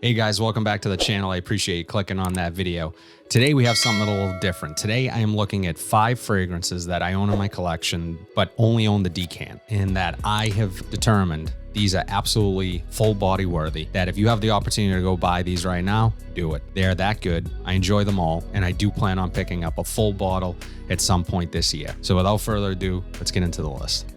Hey guys, welcome back to the channel. I appreciate you clicking on that video. Today we have something a little different. Today I am looking at 5 fragrances that I own in my collection, but only own the decant, and that I have determined these are absolutely full body worthy, that if you have the opportunity to go buy these right now, do it. They're that good. I enjoy them all, and I do plan on picking up a full bottle at some point this year. So without further ado, let's get into the list.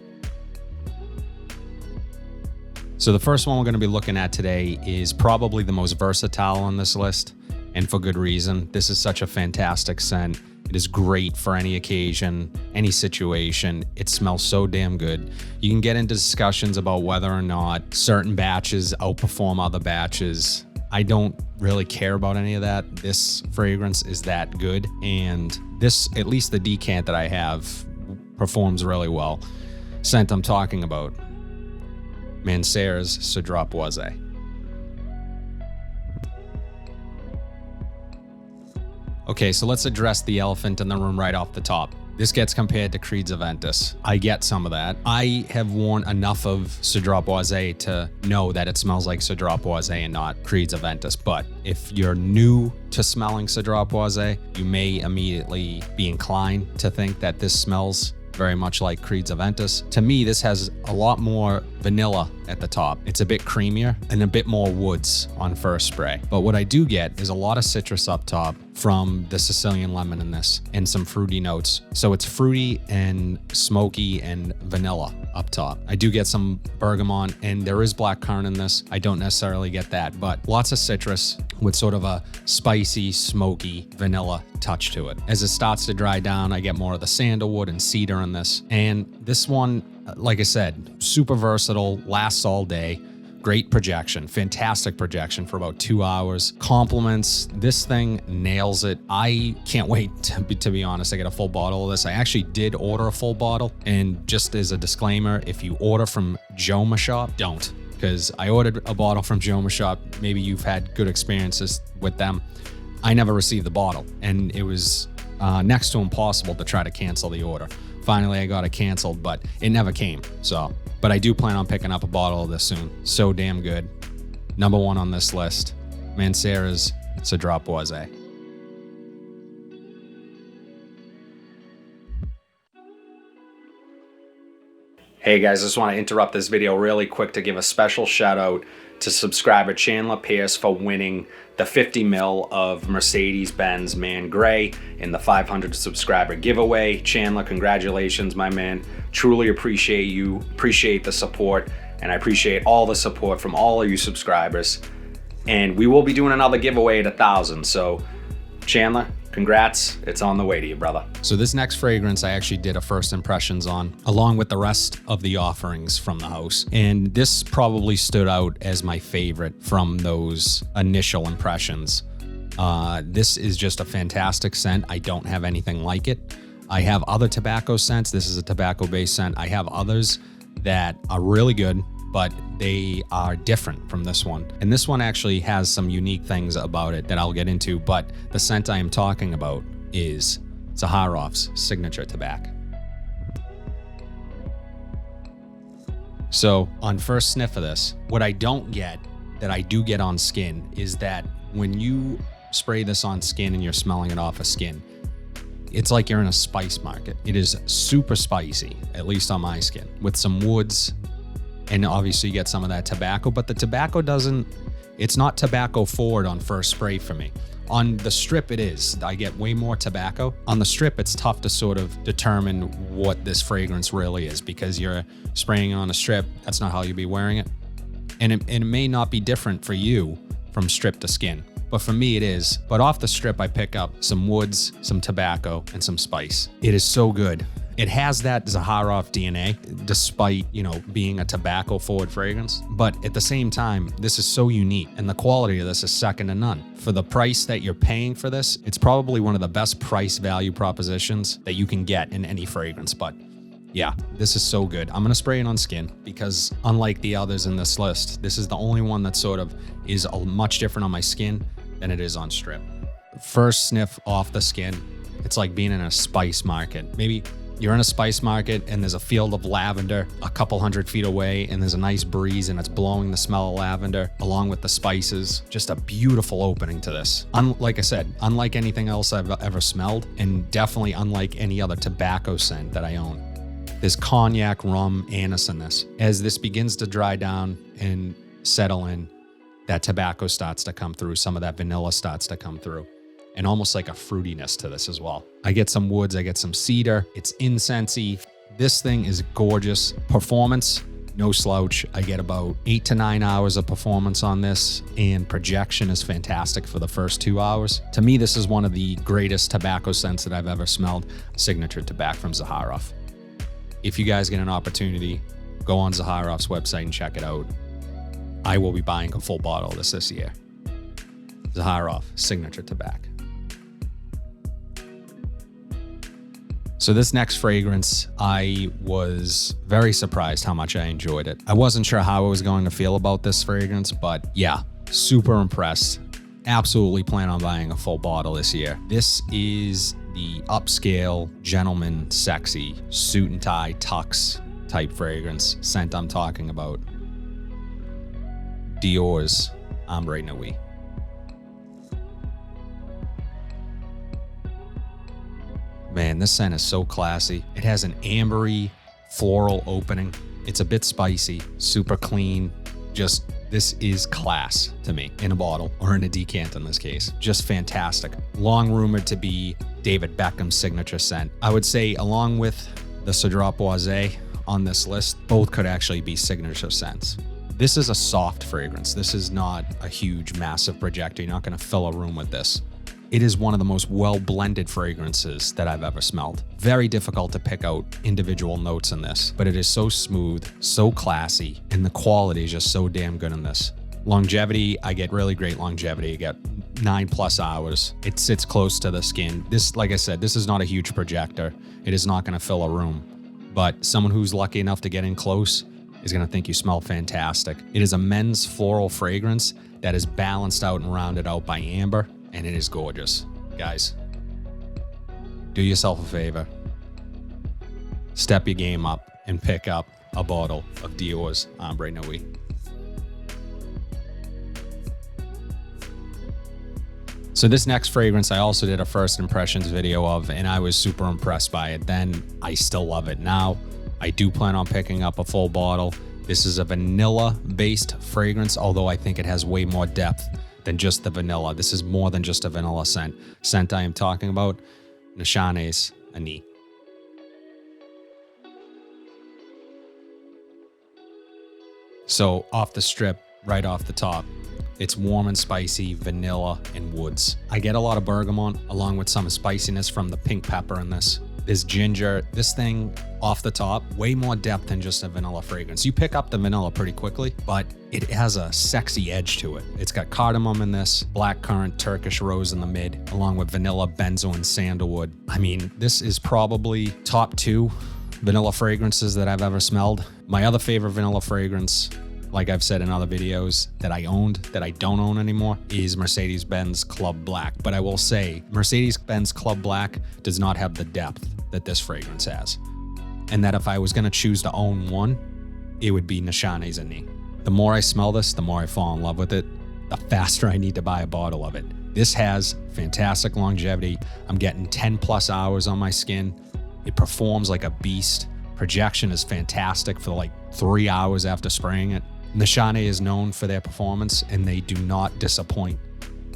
So the first one we're going to be looking at today is probably the most versatile on this list, and for good reason. This is such a fantastic scent. It is great for any occasion, any situation. It smells so damn good. You can get into discussions about whether or not certain batches outperform other batches. I don't really care about any of that. This fragrance is that good, and this, at least the decant that I have, performs really well. Scent I'm talking about, Mancera's Cedrat Boise. Okay, so let's address the elephant in the room right off the top. This gets compared to Creed's Aventus. I get some of that. I have worn enough of Cedrat Boise to know that it smells like Cedrat Boise and not Creed's Aventus. But if you're new to smelling Cedrat Boise, you may immediately be inclined to think that this smells very much like Creed's Aventus. To me, this has a lot more vanilla at the top. It's a bit creamier and a bit more woods on first spray. But what I do get is a lot of citrus up top from the Sicilian lemon in this, and some fruity notes. So it's fruity and smoky and vanilla up top. I do get some bergamot, and there is blackcurrant in this. I don't necessarily get that, but lots of citrus with sort of a spicy, smoky, vanilla touch to it. As it starts to dry down, I get more of the sandalwood and cedar in this. And this one, like I said, super versatile, lasts all day. Great projection, fantastic projection for about 2 hours. Compliments, this thing nails it. I can't wait to be honest, I get a full bottle of this. I actually did order a full bottle, and just as a disclaimer, if you order from Joma Shop, don't. Because I ordered a bottle from Joma Shop. Maybe you've had good experiences with them. I never received the bottle, and it was next to impossible to try to cancel the order. Finally, I got it canceled, but it never came. But I do plan on picking up a bottle of this soon. So damn good. Number 1 on this list, Mancera's Cedrat Boise. Hey guys, I just want to interrupt this video really quick to give a special shout out to subscriber Chandler Pierce for winning the 50 ml of Mercedes-Benz Man Gray in the 500 subscriber giveaway. Chandler, congratulations, my man. Truly appreciate you, appreciate the support, and I appreciate all the support from all of you subscribers. And we will be doing another giveaway at 1,000. So Chandler, congrats, it's on the way to you, brother. So this next fragrance I actually did a first impressions on, along with the rest of the offerings from the house. And this probably stood out as my favorite from those initial impressions. This is just a fantastic scent. I don't have anything like it. I have other tobacco scents. This is a tobacco-based scent. I have others that are really good, but they are different from this one. And this one actually has some unique things about it that I'll get into, but the scent I am talking about is Zaharoff's signature Tabac. So on first sniff of this, what I don't get that I do get on skin is that when you spray this on skin and you're smelling it off of skin, it's like you're in a spice market. It is super spicy, at least on my skin, with some woods. And obviously you get some of that tobacco, but the tobacco it's not tobacco forward on first spray for me. On the strip it is. I get way more tobacco. On the strip it's tough to sort of determine what this fragrance really is, because you're spraying on a strip. That's not how you'd be wearing it. And it may not be different for you from strip to skin, but for me it is. But off the strip I pick up some woods, some tobacco, and some spice. It is so good. It has that Zaharoff DNA, despite, being a tobacco forward fragrance. But at the same time, this is so unique, and the quality of this is second to none. For the price that you're paying for this, it's probably one of the best price value propositions that you can get in any fragrance. But yeah, this is so good. I'm gonna spray it on skin because unlike the others in this list, this is the only one that sort of is much different on my skin than it is on strip. First sniff off the skin, it's like being in a spice market. Maybe You're in a spice market and there's a field of lavender a couple 100 feet away, and there's a nice breeze and it's blowing the smell of lavender along with the spices. Just a beautiful opening to this. Like I said, unlike anything else I've ever smelled, and definitely unlike any other tobacco scent that I own. There's cognac, rum, anise in this. As this begins to dry down and settle in, that tobacco starts to come through. Some of that vanilla starts to come through. And almost like a fruitiness to this as well. I get some woods, I get some cedar. It's incensey. This thing is gorgeous. Performance, no slouch. I get about 8 to 9 hours of performance on this, and projection is fantastic for the first 2 hours. To me, this is one of the greatest tobacco scents that I've ever smelled. Signature Tabac from Zaharoff. If you guys get an opportunity, go on Zaharoff's website and check it out. I will be buying a full bottle of this year. Zaharoff, Signature Tabac. So this next fragrance, I was very surprised how much I enjoyed it. I wasn't sure how I was going to feel about this fragrance, but yeah, super impressed. Absolutely plan on buying a full bottle this year. This is the upscale, gentleman, sexy, suit and tie, tux type fragrance scent I'm talking about. Dior's Ambre Nuit. Man, this scent is so classy. It has an ambery floral opening. It's a bit spicy, super clean. Just, this is class to me in a bottle, or in a decant in this case. Just fantastic. Long rumored to be David Beckham's signature scent. I would say, along with the Cedrat Boise on this list, both could actually be signature scents. This is a soft fragrance. This is not a huge, massive projector. You're not going to fill a room with this. It is one of the most well-blended fragrances that I've ever smelled. Very difficult to pick out individual notes in this, but it is so smooth, so classy, and the quality is just so damn good in this. Longevity, I get really great longevity. I get 9+ hours. It sits close to the skin. This, like I said, this is not a huge projector. It is not going to fill a room, but someone who's lucky enough to get in close is going to think you smell fantastic. It is a men's floral fragrance that is balanced out and rounded out by amber, and it is gorgeous. Guys, do yourself a favor. Step your game up and pick up a bottle of Dior's Ambre Nuit. So this next fragrance, I also did a first impressions video of, and I was super impressed by it then. I still love it now. I do plan on picking up a full bottle. This is a vanilla-based fragrance, although I think it has way more depth than just the vanilla. This is more than just a vanilla scent. Scent I am talking about, Nishane Ani. So off the strip, right off the top, it's warm and spicy, vanilla and woods. I get a lot of bergamot along with some spiciness from the pink pepper in this. There's ginger. This thing off the top, way more depth than just a vanilla fragrance. You pick up the vanilla pretty quickly, but it has a sexy edge to it. It's got cardamom in this, blackcurrant, Turkish rose in the mid, along with vanilla, benzo, and sandalwood. I mean, this is probably top 2 vanilla fragrances that I've ever smelled. My other favorite vanilla fragrance, like I've said in other videos, that I owned, that I don't own anymore, is Mercedes-Benz Club Black. But I will say, Mercedes-Benz Club Black does not have the depth that this fragrance has. And that if I was gonna choose to own one, it would be Nishane Ani. The more I smell this, the more I fall in love with it, the faster I need to buy a bottle of it. This has fantastic longevity. I'm getting 10+ hours on my skin. It performs like a beast. Projection is fantastic for like 3 hours after spraying it. Nishane is known for their performance, and they do not disappoint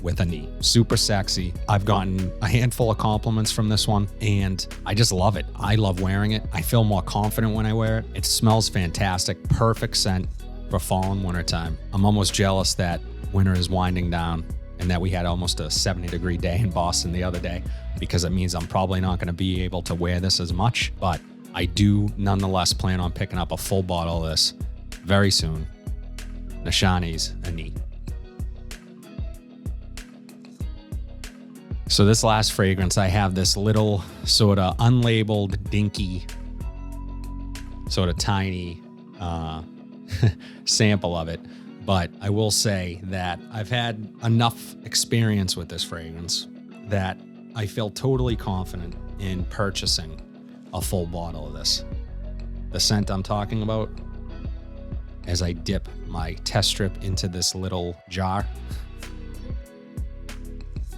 with Ani. Super sexy. I've gotten a handful of compliments from this one, and I just love it. I love wearing it. I feel more confident when I wear it. It smells fantastic. Perfect scent for fall and winter time. I'm almost jealous that winter is winding down and that we had almost a 70-degree day in Boston the other day, because it means I'm probably not going to be able to wear this as much, but I do nonetheless plan on picking up a full bottle of this very soon. Nishane's Ani. So this last fragrance, I have this little sort of unlabeled, dinky, sort of tiny sample of it. But I will say that I've had enough experience with this fragrance that I feel totally confident in purchasing a full bottle of this. The scent I'm talking about, as I dip my test strip into this little jar,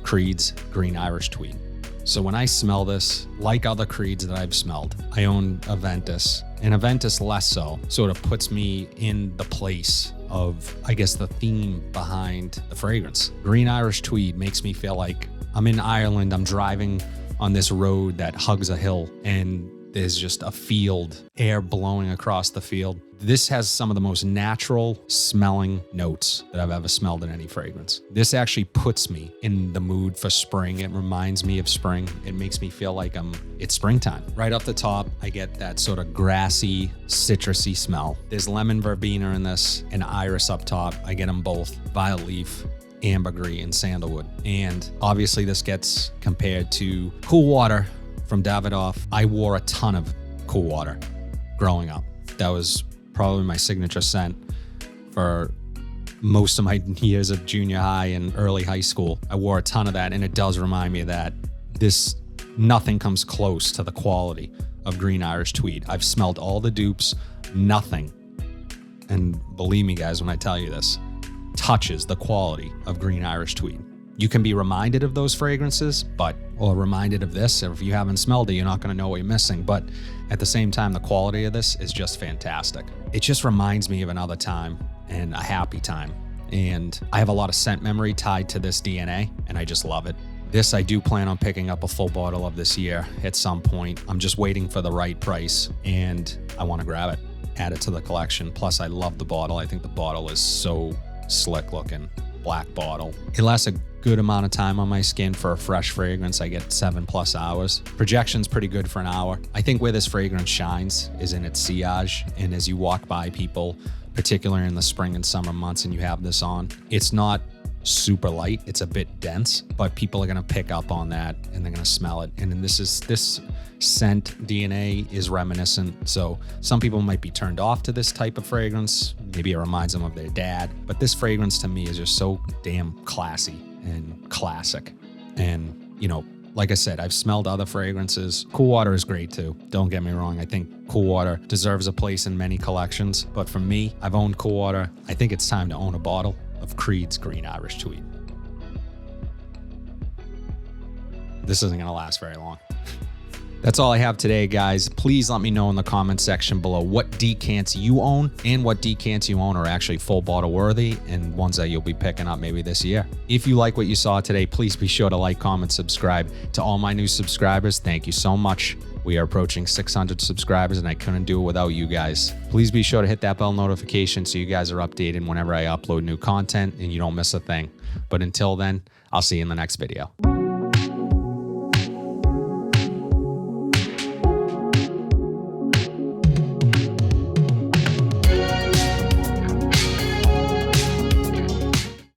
Creed's Green Irish Tweed. So when I smell this, like other Creeds that I've smelled, I own Aventus, and Aventus less so, sort of puts me in the place of, I guess, the theme behind the fragrance. Green Irish Tweed makes me feel like I'm in Ireland, I'm driving on this road that hugs a hill, and there's just a field, air blowing across the field. This has some of the most natural smelling notes that I've ever smelled in any fragrance. This actually puts me in the mood for spring. It reminds me of spring. It makes me feel like it's springtime. Right off the top, I get that sort of grassy, citrusy smell. There's lemon verbena in this and iris up top. I get them both. Violet leaf, ambergris, and sandalwood. And obviously this gets compared to Cool Water from Zaharoff. I wore a ton of Cool Water growing up. That was probably my signature scent for most of my years of junior high and early high school. I wore a ton of that, and it does remind me of that. Nothing comes close to the quality of Green Irish Tweed. I've smelled all the dupes, nothing, and believe me guys when I tell you this, touches the quality of Green Irish Tweed. You can be reminded of those fragrances, or reminded of this. If you haven't smelled it, you're not going to know what you're missing. But at the same time, the quality of this is just fantastic. It just reminds me of another time and a happy time. And I have a lot of scent memory tied to this DNA, and I just love it. This, I do plan on picking up a full bottle of this year at some point. I'm just waiting for the right price, and I want to grab it, add it to the collection. Plus, I love the bottle. I think the bottle is so slick looking. Black bottle. It lasts a good amount of time on my skin. For a fresh fragrance, I get 7+ hours. Projection's pretty good for an hour. I think where this fragrance shines is in its sillage, and as you walk by people, particularly in the spring and summer months, and you have this on, it's not super light, it's a bit dense, but people are going to pick up on that and they're going to smell it. And then this scent DNA is reminiscent, so some people might be turned off to this type of fragrance. Maybe it reminds them of their dad, but this fragrance to me is just so damn classy and classic. And like I said, I've smelled other fragrances. Cool Water is great too, don't get me wrong. I think Cool Water deserves a place in many collections, but for me, I've owned Cool Water. I think it's time to own a bottle of Creed's Green Irish Tweed. This isn't going to last very long. That's all I have today, guys. Please let me know in the comment section below what decants you own and what decants you own are actually full bottle worthy and ones that you'll be picking up maybe this year. If you like what you saw today, please be sure to like, comment, subscribe. To all my new subscribers, thank you so much. We are approaching 600 subscribers, and I couldn't do it without you guys. Please be sure to hit that bell notification so you guys are updated whenever I upload new content and you don't miss a thing. But until then, I'll see you in the next video.